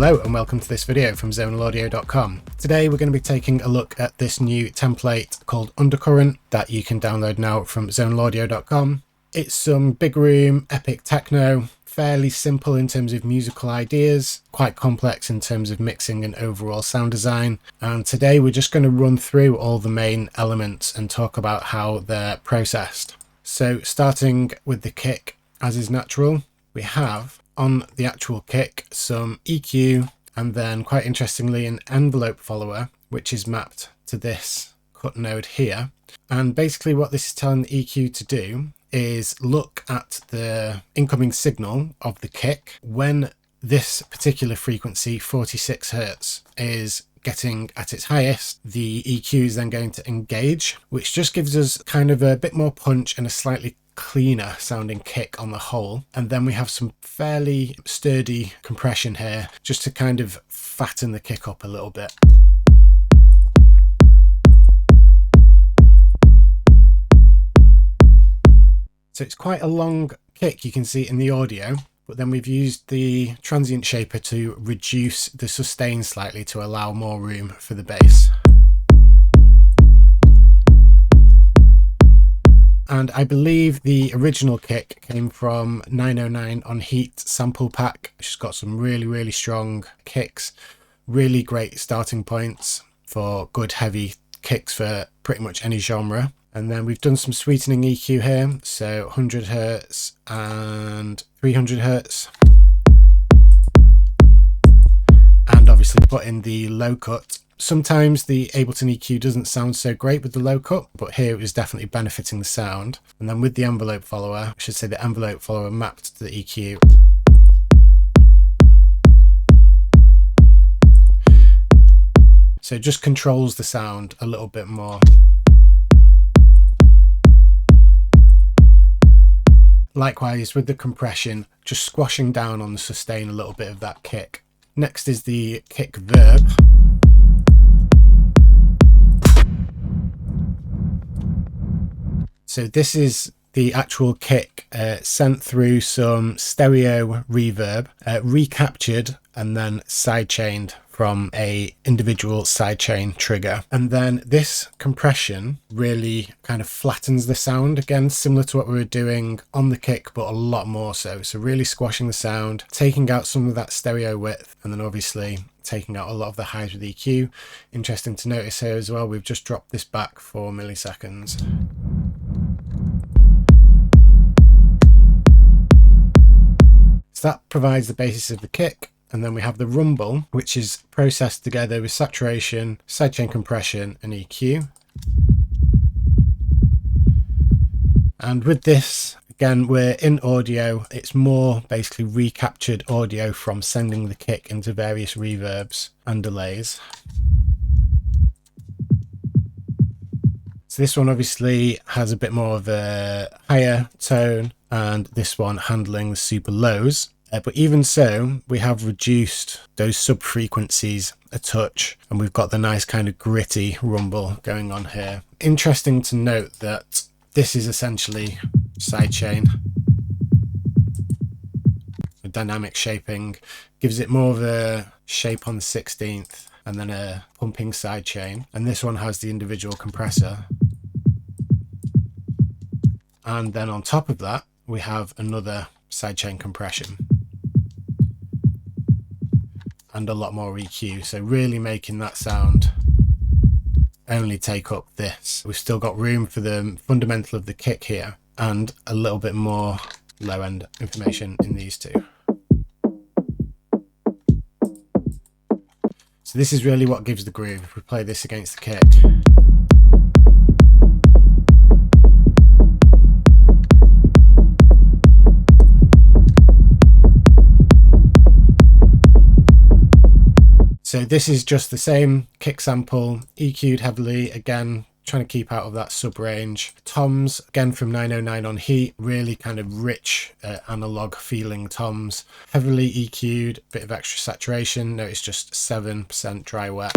Hello and welcome to this video from zonalaudio.com. Today we're going to be taking a look at this new template called Undercurrent that you can download now from zonalaudio.com. It's some big room, epic techno, fairly simple in terms of musical ideas, quite complex in terms of mixing and overall sound design. And today we're just going to run through all the main elements and talk about how they're processed. So starting with the kick, as is natural, we have on the actual kick some EQ and then quite interestingly an envelope follower which is mapped to this cut node here. And basically what this is telling the EQ to do is look at the incoming signal of the kick when this particular frequency 46 Hertz is getting at its highest. The EQ is then going to engage, which just gives us kind of a bit more punch and a slightly cleaner sounding kick on the whole. And then we have some fairly sturdy compression here just to kind of fatten the kick up a little bit. So it's quite a long kick, you can see in the audio, but then we've used the transient shaper to reduce the sustain slightly to allow more room for the bass. And I believe the original kick came from 909 on Heat sample pack, which has got some really strong kicks, really great starting points for good heavy kicks for pretty much any genre. And then we've done some sweetening EQ here, so 100 Hertz and 300 Hertz. And obviously put in the low cut. Sometimes the Ableton EQ doesn't sound so great with the low cut, but here it was definitely benefiting the sound. And then with the envelope follower, I should say the envelope follower mapped to the EQ. So it just controls the sound a little bit more. Likewise with the compression, just squashing down on the sustain a little bit of that kick. Next is the kick verb. So this is the actual kick sent through some stereo reverb, recaptured and then sidechained from a individual sidechain trigger. And then this compression really kind of flattens the sound, again similar to what we were doing on the kick, but a lot more so. So really squashing the sound, taking out some of that stereo width, and then obviously taking out a lot of the highs with EQ. Interesting to notice here as well, we've just dropped this back 4 milliseconds. So that provides the basis of the kick. And then we have the rumble, which is processed together with saturation, sidechain compression, and EQ. And with this, again, we're in audio. It's more basically recaptured audio from sending the kick into various reverbs and delays. So this one obviously has a bit more of a higher tone, and this one handling the super lows. But even so, we have reduced those sub frequencies a touch, and we've got the nice kind of gritty rumble going on here. Interesting to note that this is essentially sidechain. The dynamic shaping gives it more of a shape on the 16th and then a pumping sidechain. And this one has the individual compressor. And then on top of that, we have another sidechain compression. And a lot more EQ, so really making that sound only take up this. We've still got room for the fundamental of the kick here and a little bit more low end information in these two. So this is really what gives the groove. If we play this against the kick. So this is just the same kick sample, EQ'd heavily, again, trying to keep out of that sub range. Toms, again from 909 on Heat, really kind of rich analog feeling toms. Heavily EQ'd, bit of extra saturation, notice just 7% dry wet.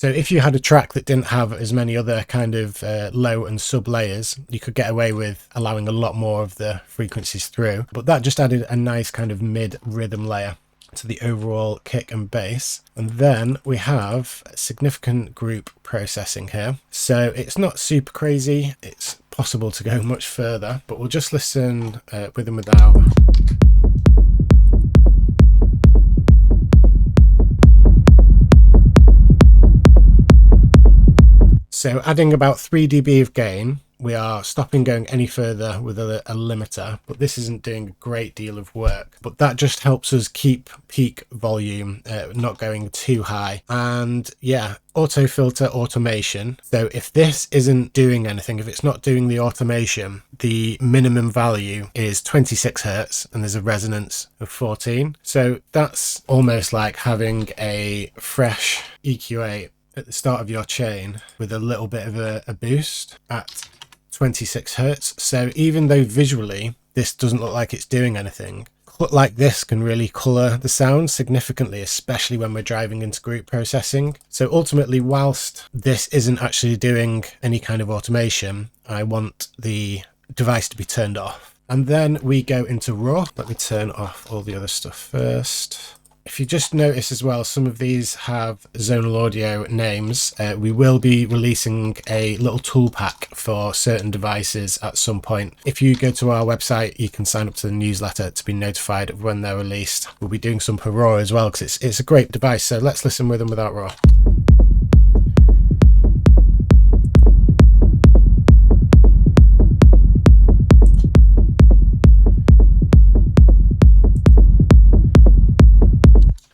So if you had a track that didn't have as many other kind of low and sub layers, you could get away with allowing a lot more of the frequencies through. But that just added a nice kind of mid rhythm layer to the overall kick and bass. And then we have significant group processing here. So it's not super crazy. It's possible to go much further, but we'll just listen with and without. So adding about 3 dB of gain, we are stopping going any further with a limiter, but this isn't doing a great deal of work. But that just helps us keep peak volume not going too high. And yeah, auto filter automation. So if this isn't doing anything, if it's not doing the automation, the minimum value is 26 hertz and there's a resonance of 14. So that's almost like having a fresh EQ8 at the start of your chain with a little bit of a boost at 26 hertz. So even though visually this doesn't look like it's doing anything, cut like this can really color the sound significantly, especially when we're driving into group processing. So ultimately, whilst this isn't actually doing any kind of automation, I want the device to be turned off. And then we go into raw. Let me turn off all the other stuff first. If you just notice as well, some of these have zonal audio names. We will be releasing a little tool pack for certain devices at some point. If you go to our website, you can sign up to the newsletter to be notified of when they're released. We'll be doing some for raw as well, because it's a great device. So let's listen with and without raw.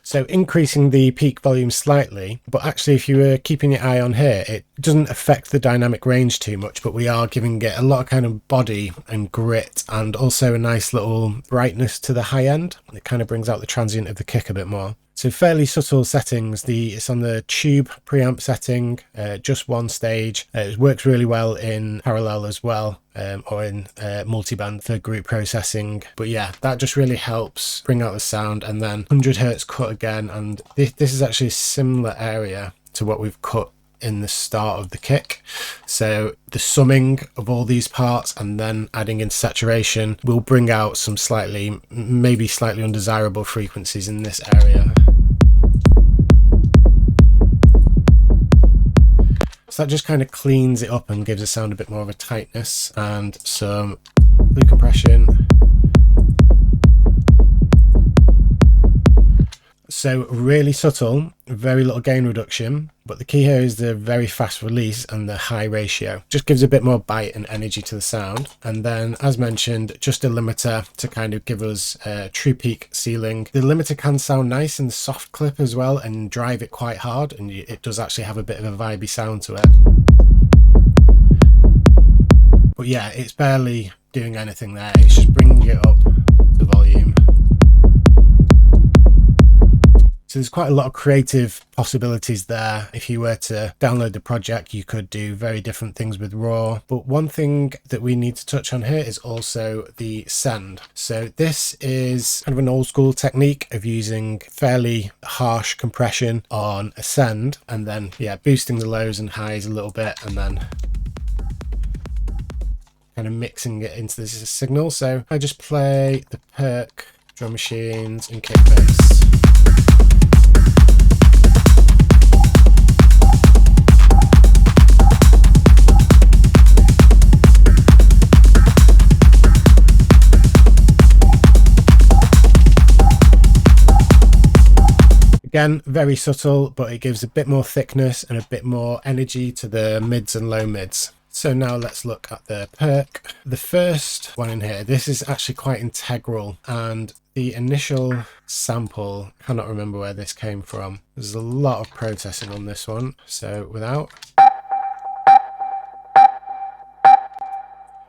So increasing the peak volume slightly, but actually if you were keeping your eye on here, it doesn't affect the dynamic range too much, but we are giving it a lot of kind of body and grit and also a nice little brightness to the high end. It kind of brings out the transient of the kick a bit more. So fairly subtle settings. It's on the tube preamp setting, just one stage. It works really well in parallel as well, or in multiband for group processing. But yeah, that just really helps bring out the sound. And then 100 hertz cut again. And this is actually a similar area to what we've cut in the start of the kick. So the summing of all these parts and then adding in saturation will bring out some maybe slightly undesirable frequencies in this area. So that just kind of cleans it up and gives the sound a bit more of a tightness and some blue compression. So really subtle, very little gain reduction, but the key here is the very fast release and the high ratio. Just gives a bit more bite and energy to the sound. And then, as mentioned, just a limiter to kind of give us a true peak ceiling. The limiter can sound nice in the soft clip as well and drive it quite hard, and it does actually have a bit of a vibey sound to it. But yeah, it's barely doing anything there. It's just bringing it up the volume. So there's quite a lot of creative possibilities there. If you were to download the project, you could do very different things with raw. But one thing that we need to touch on here is also the send. So this is kind of an old school technique of using fairly harsh compression on a send and then, yeah, boosting the lows and highs a little bit and then kind of mixing it into this signal. So I just play the perc, drum machines and kick bass. Again, very subtle, but it gives a bit more thickness and a bit more energy to the mids and low mids. So now let's look at the perc. The first one in here, this is actually quite integral, and the initial sample, I cannot remember where this came from. There's a lot of processing on this one. So without.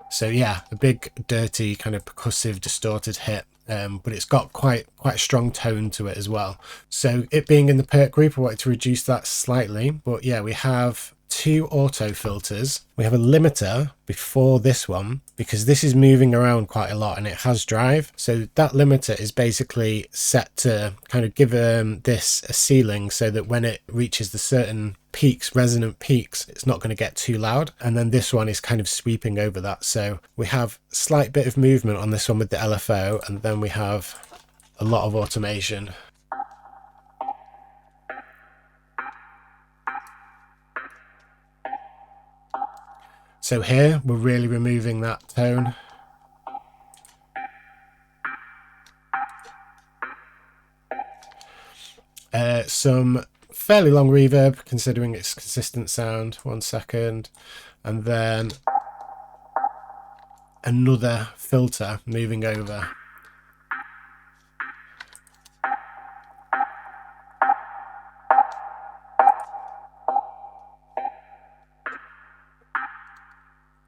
So yeah, a big, dirty, kind of percussive, distorted hit. But it's got quite a strong tone to it as well. So it being in the perc group, I wanted to reduce that slightly. But yeah, we have two auto filters. We have a limiter before this one because this is moving around quite a lot and it has drive. So that limiter is basically set to kind of give this a ceiling so that when it reaches the certain peaks, resonant peaks, it's not going to get too loud. And then this one is kind of sweeping over that. So we have a slight bit of movement on this one with the LFO, and then we have a lot of automation. So here we're really removing that tone. Some fairly long reverb considering its consistent sound. 1 second. And then another filter moving over.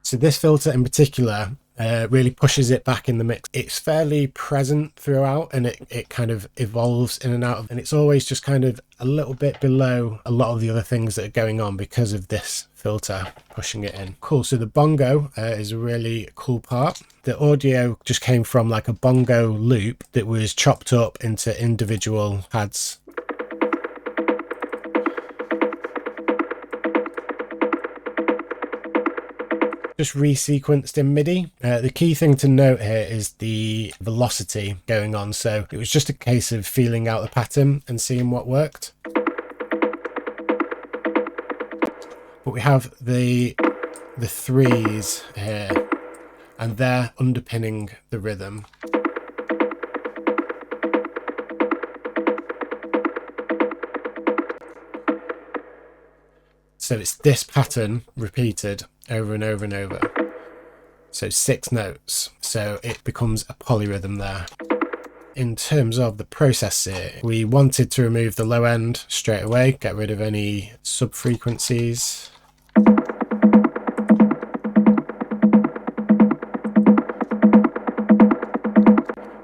So this filter in particular really pushes it back in the mix. It's fairly present throughout, and it kind of evolves in and out of, and it's always just kind of a little bit below a lot of the other things that are going on because of this filter pushing it in. Cool. So the bongo is a really cool part. The audio just came from like a bongo loop that was chopped up into individual pads. Just resequenced in MIDI. The key thing to note here is the velocity going on. So it was just a case of feeling out the pattern and seeing what worked. But we have the threes here, and they're underpinning the rhythm. So it's this pattern repeated over and over and over. So 6 notes. So it becomes a polyrhythm there. In terms of the process here, we wanted to remove the low end straight away, get rid of any sub frequencies.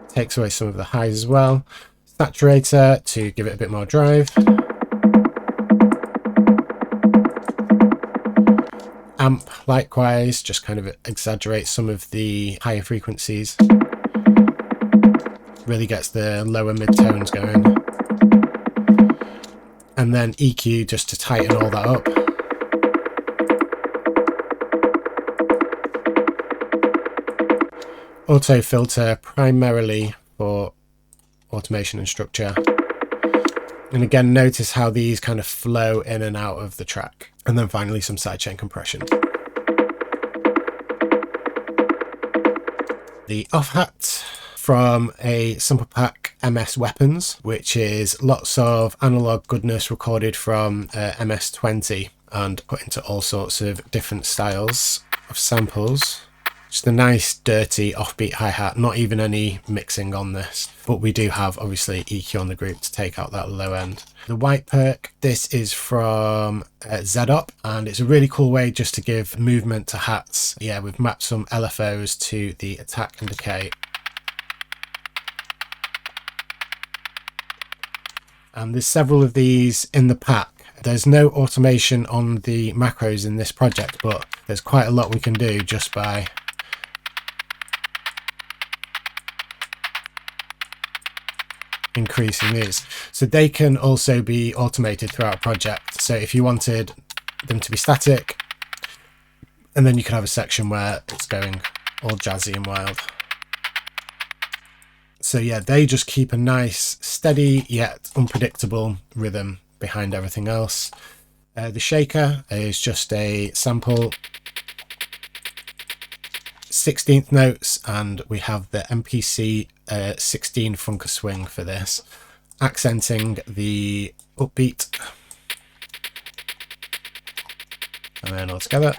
Takes away some of the highs as well. Saturator to give it a bit more drive. Amp likewise, just kind of exaggerates some of the higher frequencies. Really gets the lower mid-tones going. And then EQ just to tighten all that up. Auto filter primarily for automation and structure. And again, notice how these kind of flow in and out of the track. And then finally some sidechain compression. The off-hat from a sample pack MS Weapons, which is lots of analog goodness recorded from MS-20 and put into all sorts of different styles of samples. Just a nice dirty offbeat hi-hat, not even any mixing on this, but we do have obviously EQ on the group to take out that low end. The white perk, this is from ZOP, and it's a really cool way just to give movement to hats. Yeah, we've mapped some LFOs to the attack and decay. And there's several of these in the pack. There's no automation on the macros in this project, but there's quite a lot we can do just by increasing these. So they can also be automated throughout a project. So if you wanted them to be static, and then you can have a section where it's going all jazzy and wild. So yeah, they just keep a nice, steady yet unpredictable rhythm behind everything else. The shaker is just a sample, 16th notes, and we have the MPC 16 Funker Swing for this, accenting the upbeat, and then all together.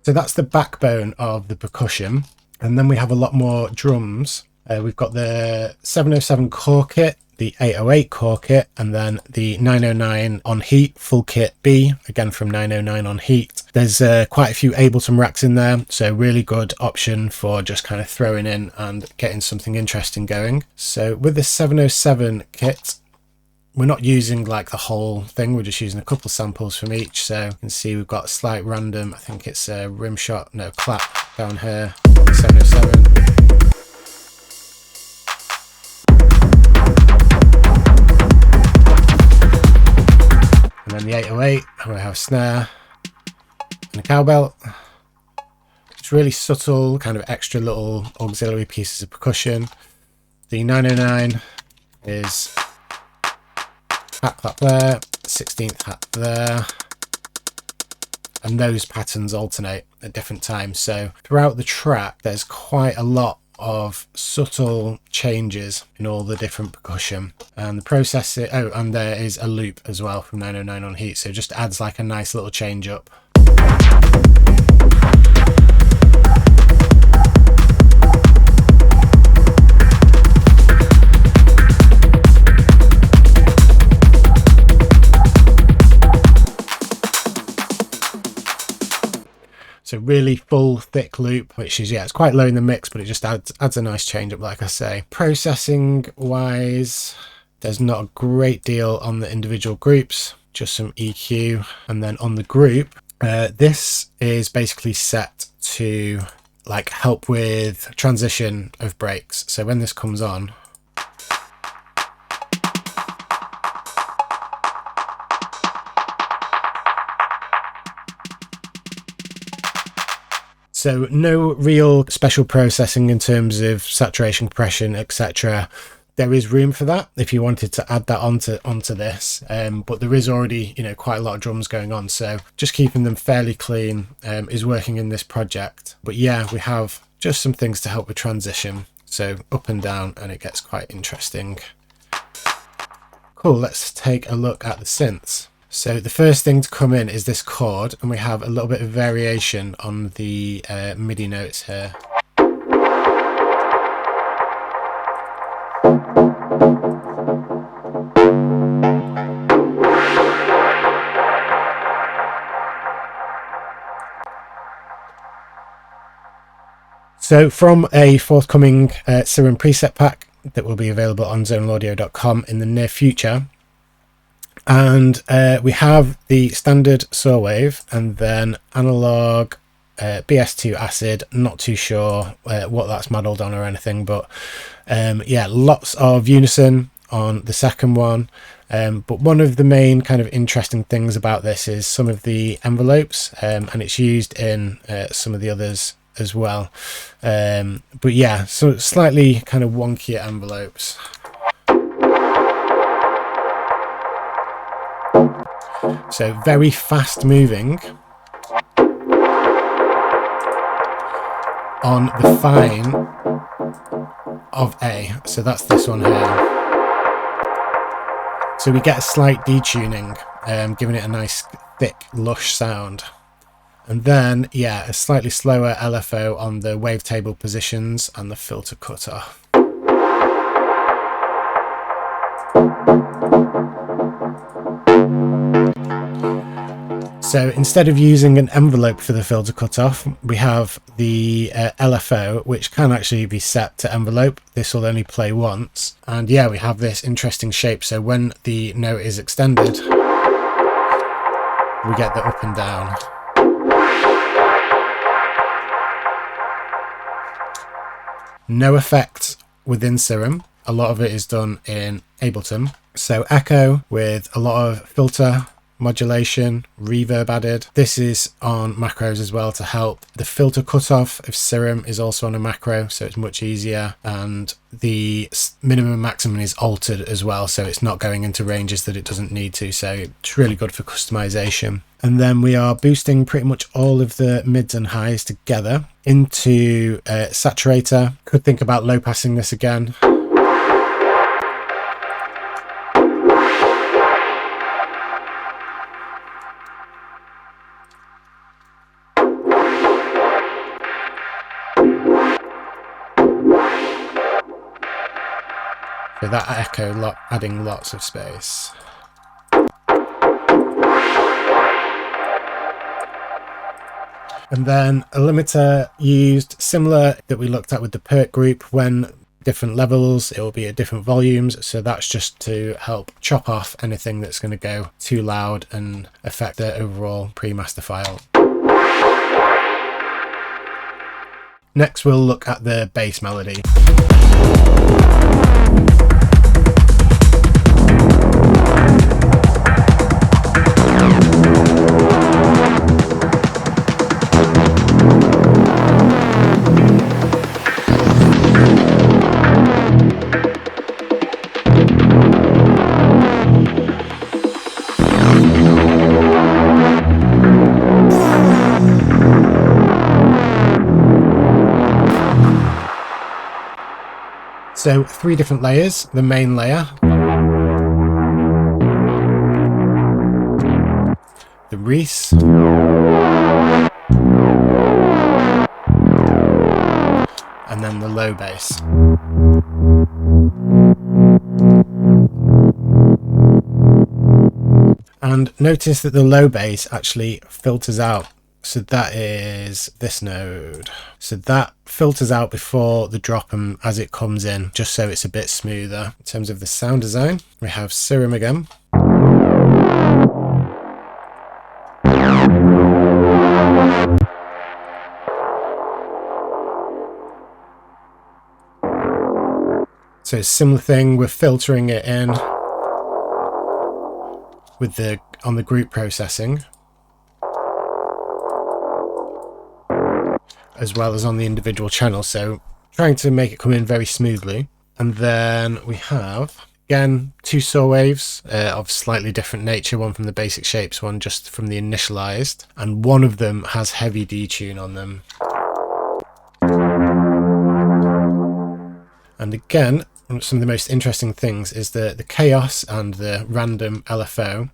So that's the backbone of the percussion. And then we have a lot more drums. We've got the 707 core kit. the 808 core kit, and then the 909 on heat full kit B, again from 909 on heat. There's quite a few Ableton racks in there, so really good option for just kind of throwing in and getting something interesting going. So with the 707 kit, we're not using like the whole thing, we're just using a couple samples from each. So you can see we've got a slight random, I think it's a rim shot, no, clap down here, 707. And then the 808, we have a snare and a cowbell. It's really subtle, kind of extra little auxiliary pieces of percussion. The 909 is hat clap there, 16th hat there, and those patterns alternate at different times. So throughout the track there's quite a lot of subtle changes in all the different percussion, and the processing, oh, and there is a loop as well from 909 on heat, so it just adds like a nice little change up. So really full thick loop, which is, yeah, it's quite low in the mix, but it just adds a nice change up, like I say. Processing wise, there's not a great deal on the individual groups, just some EQ. And then on the group, this is basically set to like help with transition of breaks. So when this comes on, so no real special processing in terms of saturation, compression, etc. There is room for that if you wanted to add that onto this, but there is already, you know, quite a lot of drums going on, so just keeping them fairly clean is working in this project. But yeah, we have just some things to help with transition, so up and down, and it gets quite interesting. Cool, let's take a look at the synths. So the first thing to come in is this chord, and we have a little bit of variation on the MIDI notes here. So from a forthcoming Serum preset pack that will be available on zonalaudio.com in the near future. And we have the standard saw wave, and then analog BS2 acid. Not too sure what that's modelled on or anything, but yeah, lots of unison on the second one. But one of the main kind of interesting things about this is some of the envelopes, and it's used in some of the others as well. But yeah, so slightly kind of wonkier envelopes. So very fast moving on the fine of A. So that's this one here. So we get a slight detuning, giving it a nice thick lush sound. And then, yeah, a slightly slower LFO on the wavetable positions and the filter cutoff. So instead of using an envelope for the filter cutoff, we have the LFO, which can actually be set to envelope. This will only play once. And yeah, we have this interesting shape. So when the note is extended, we get the up and down. No effects within Serum. A lot of it is done in Ableton. So echo with a lot of filter modulation, reverb added. This is on macros as well to help. The filter cutoff of Serum is also on a macro, so it's much easier, and the minimum and maximum is altered as well, so it's not going into ranges that it doesn't need to, so it's really good for customization. And then we are boosting pretty much all of the mids and highs together into saturator. Could think about low passing this again. So that echo adding lots of space. And then a limiter used similar that we looked at with the perk group. When different levels, it will be at different volumes, so that's just to help chop off anything that's going to go too loud and affect the overall pre-master file. Next we'll look at the bass melody. So 3 different layers: the main layer, the reese, and then the low bass. And notice that the low bass actually filters out. So that is this node. So that filters out before the drop and as it comes in, just so it's a bit smoother. In terms of the sound design, we have Serum again. So similar thing, we're filtering it in with on the group processing, as well as on the individual channels, so trying to make it come in very smoothly. And then we have, again, 2 saw waves of slightly different nature, one from the basic shapes, one just from the initialized, and one of them has heavy detune on them. And again, some of the most interesting things is the chaos and the random LFO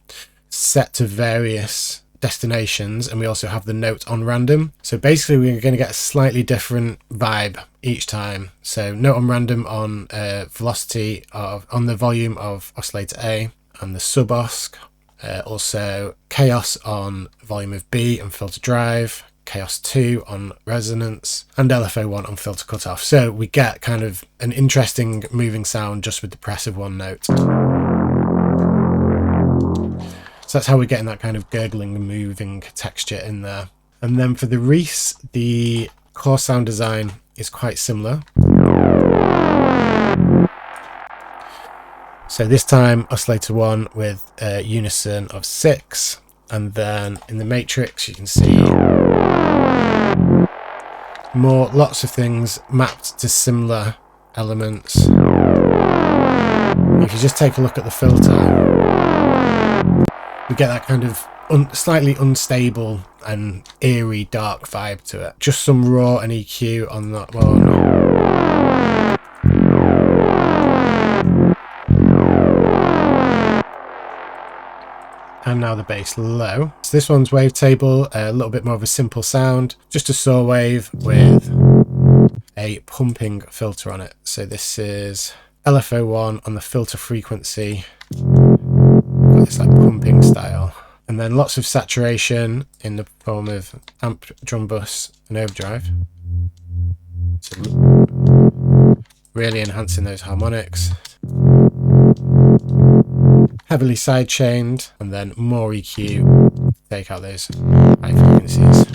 set to various destinations, and we also have the note on random. So basically we're going to get a slightly different vibe each time. So note on random on velocity on the volume of oscillator A and the sub osc, also chaos on volume of B and filter drive, chaos 2 on resonance, and LFO 1 on filter cutoff. So we get kind of an interesting moving sound just with the press of one note. So that's how we're getting that kind of gurgling and moving texture in there. And then for the reese, the core sound design is quite similar. So this time oscillator 1 with a unison of 6, and then in the matrix you can see lots of things mapped to similar elements. If you just take a look at the filter, we get that kind of slightly unstable and eerie dark vibe to it. Just some raw and EQ on that one. And now the bass low. So this one's wavetable, a little bit more of a simple sound, just a saw wave with a pumping filter on it. So this is LFO1 on the filter frequency. It's like pumping style, and then lots of saturation in the form of amp, drum bus and overdrive, so really enhancing those harmonics. Heavily sidechained, and then more EQ, take out those high frequencies.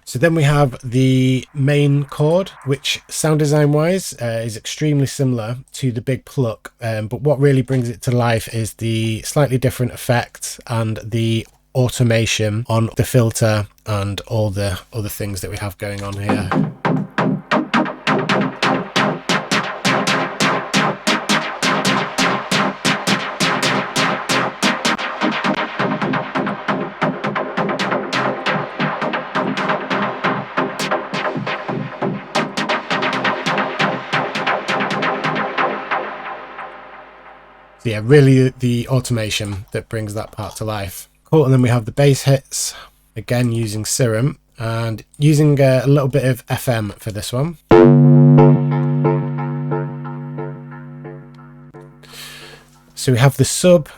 So then we have the main chord, which sound design wise is extremely similar to the Big Pluck, but what really brings it to life is the slightly different effects and the automation on the filter and all the other things that we have going on here. So yeah, really the automation that brings that part to life. Cool, and then we have the bass hits, again using Serum, and using a little bit of FM for this one. So we have the sub,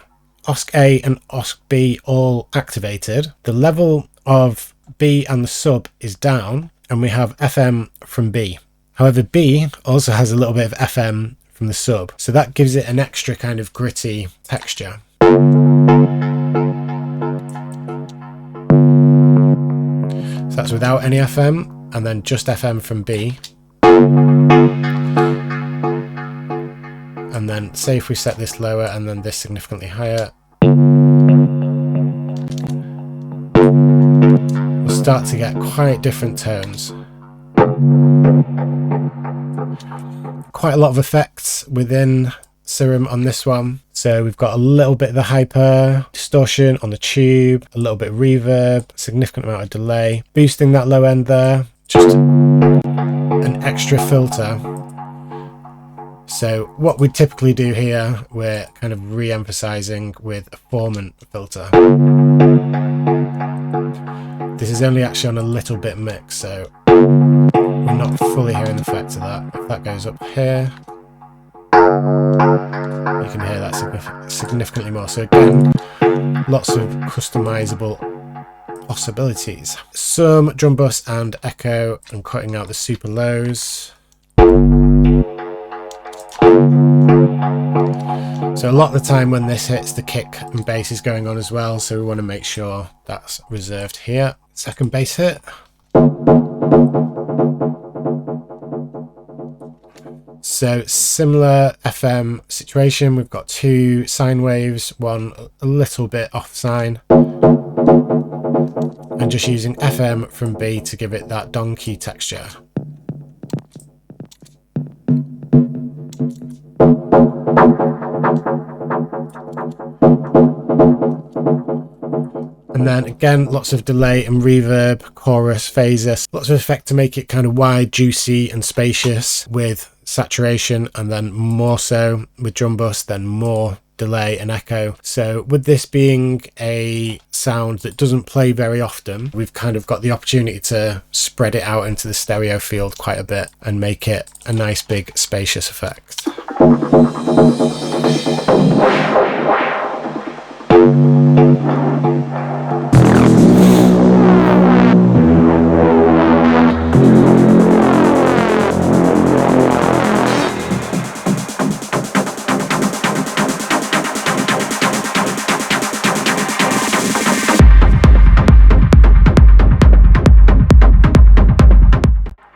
OSC A and OSC B all activated. The level of B and the sub is down, and we have FM from B. However, B also has a little bit of FM from the sub, so that gives it an extra kind of gritty texture. So that's without any FM, and then just FM from B. And then say if we set this lower and then this significantly higher, we'll start to get quite different tones. Quite a lot of effects within Serum on this one. So we've got a little bit of the hyper, distortion on the tube, a little bit of reverb, significant amount of delay, boosting that low end there, just an extra filter. So what we typically do here, we're kind of re-emphasizing with a formant filter. This is only actually on a little bit mix, so we're not fully hearing the effect of that. If that goes up here, you can hear that significantly more. So again, lots of customizable possibilities. Some drum bus and echo, and cutting out the super lows. So a lot of the time when this hits, the kick and bass is going on as well, so we want to make sure that's reserved here. Second bass hit. So similar FM situation, we've got two sine waves, one a little bit off sine, and just using FM from B to give it that donkey texture. And then again, lots of delay and reverb, chorus, phaser, lots of effect to make it kind of wide, juicy and spacious with saturation, and then more so with drum bus, then more delay and echo. So with this being a sound that doesn't play very often, we've kind of got the opportunity to spread it out into the stereo field quite a bit and make it a nice big spacious effect.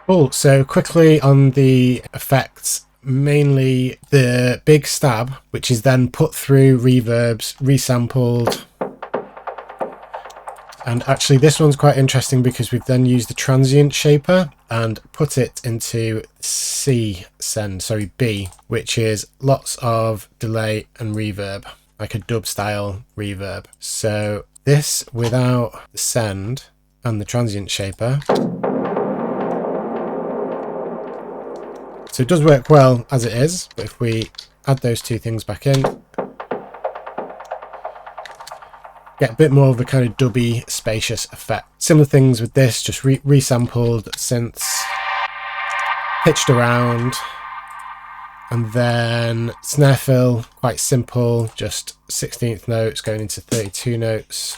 Cool, so quickly on the effects, mainly the big stab, which is then put through reverbs, resampled. And actually this one's quite interesting because we've then used the transient shaper and put it into B, which is lots of delay and reverb, like a dub style reverb. So this without the send and the transient shaper. So it does work well as it is, but if we add those two things back in, get a bit more of a kind of dubby, spacious effect. Similar things with this, just resampled synths, pitched around, and then snare fill, quite simple, just 16th notes going into 32 notes.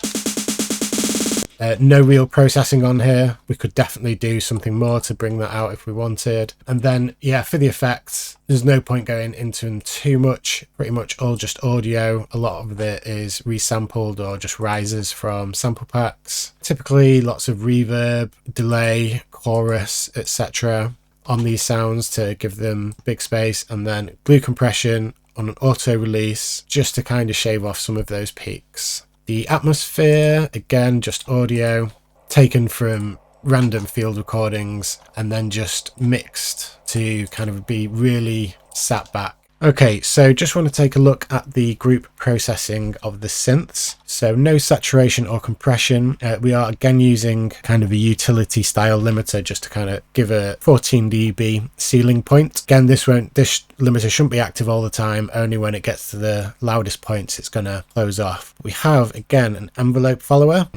No real processing on here. We could definitely do something more to bring that out if we wanted. And then, yeah, for the effects, there's no point going into them too much. Pretty much all just audio. A lot of it is resampled or just rises from sample packs. Typically, lots of reverb, delay, chorus, etc. on these sounds to give them big space, and then glue compression on an auto release just to kind of shave off some of those peaks. The atmosphere, again, just audio taken from random field recordings and then just mixed to kind of be really sat back. Okay, so just want to take a look at the group processing of the synths. So no saturation or compression. We are again using kind of a utility style limiter just to kind of give a 14 dB ceiling point. Again, this limiter shouldn't be active all the time. Only when it gets to the loudest points, it's going to close off. We have again an envelope follower.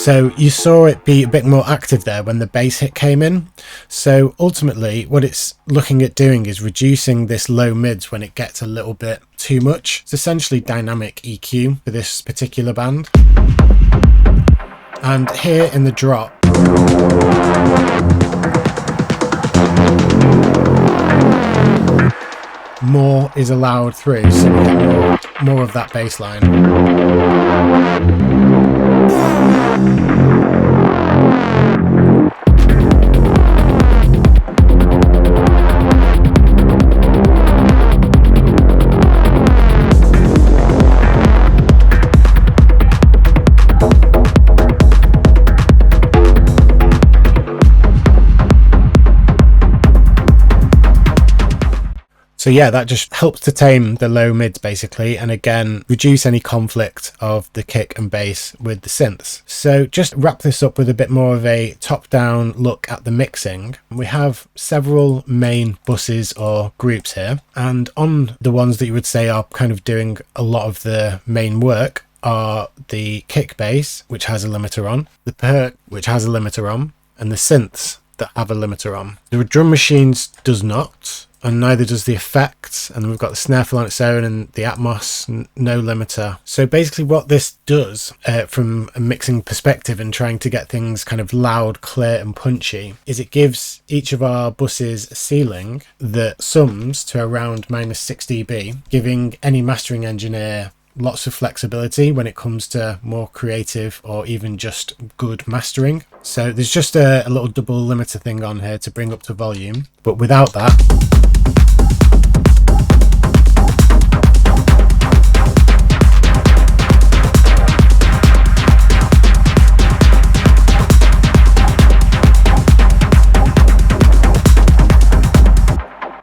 So you saw it be a bit more active there when the bass hit came in. So ultimately what it's looking at doing is reducing this low mids when it gets a little bit too much. It's essentially dynamic EQ for this particular band. And here in the drop, more is allowed through, so we get more of that bass line. So yeah, that just helps to tame the low mids basically, and again, reduce any conflict of the kick and bass with the synths. So just wrap this up with a bit more of a top-down look at the mixing. We have several main buses or groups here, and on the ones that you would say are kind of doing a lot of the main work are the kick bass, which has a limiter on, the perc, which has a limiter on, and the synths that have a limiter on. The drum machines does not, and neither does the effects, and we've got the snare fill on its own and the Atmos, no limiter. So basically what this does from a mixing perspective and trying to get things kind of loud, clear and punchy is it gives each of our buses a ceiling that sums to around -6 dB, giving any mastering engineer lots of flexibility when it comes to more creative or even just good mastering. So there's just a little double limiter thing on here to bring up to volume, but without that,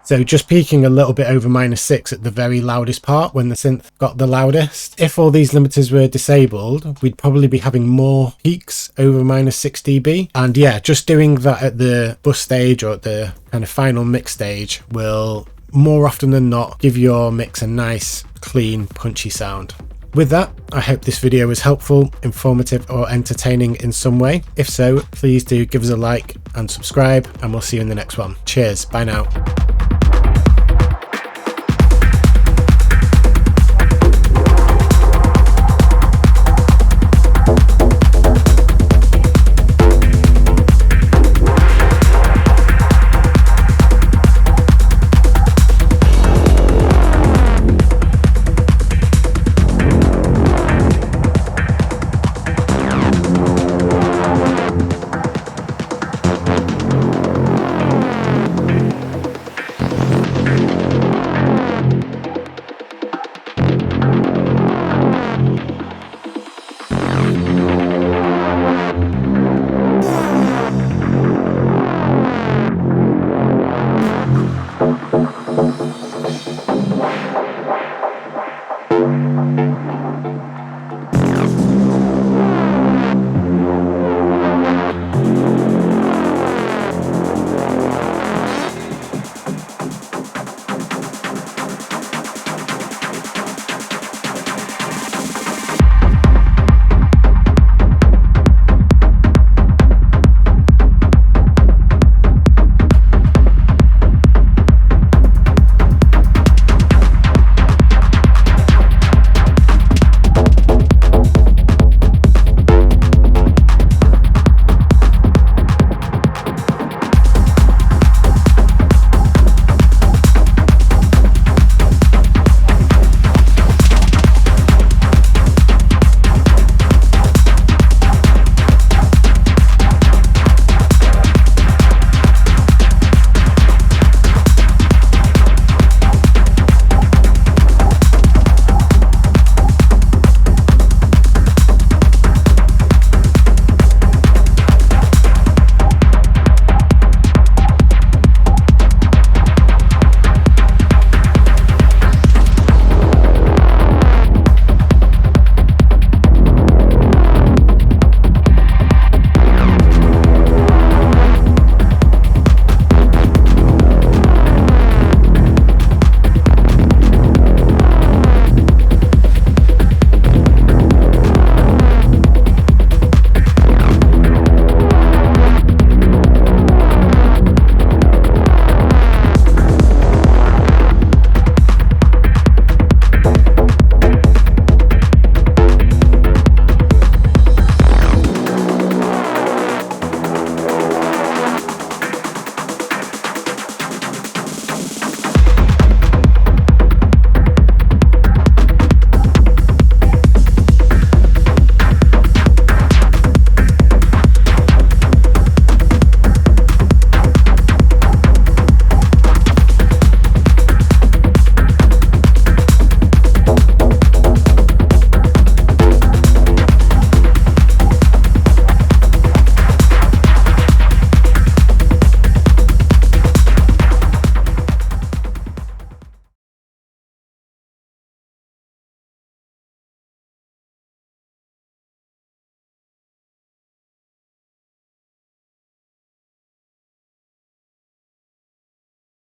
so just peaking a little bit over -6 at the very loudest part when the synth got the loudest. If all these limiters were disabled, we'd probably be having more peaks over -6 dB. And yeah, just doing that at the bus stage or at the kind of final mix stage will more often than not give your mix a nice, clean, punchy sound. With that, I hope this video was helpful, informative or entertaining in some way. If so, please do give us a like and subscribe, and we'll see you in the next one. Cheers, bye now.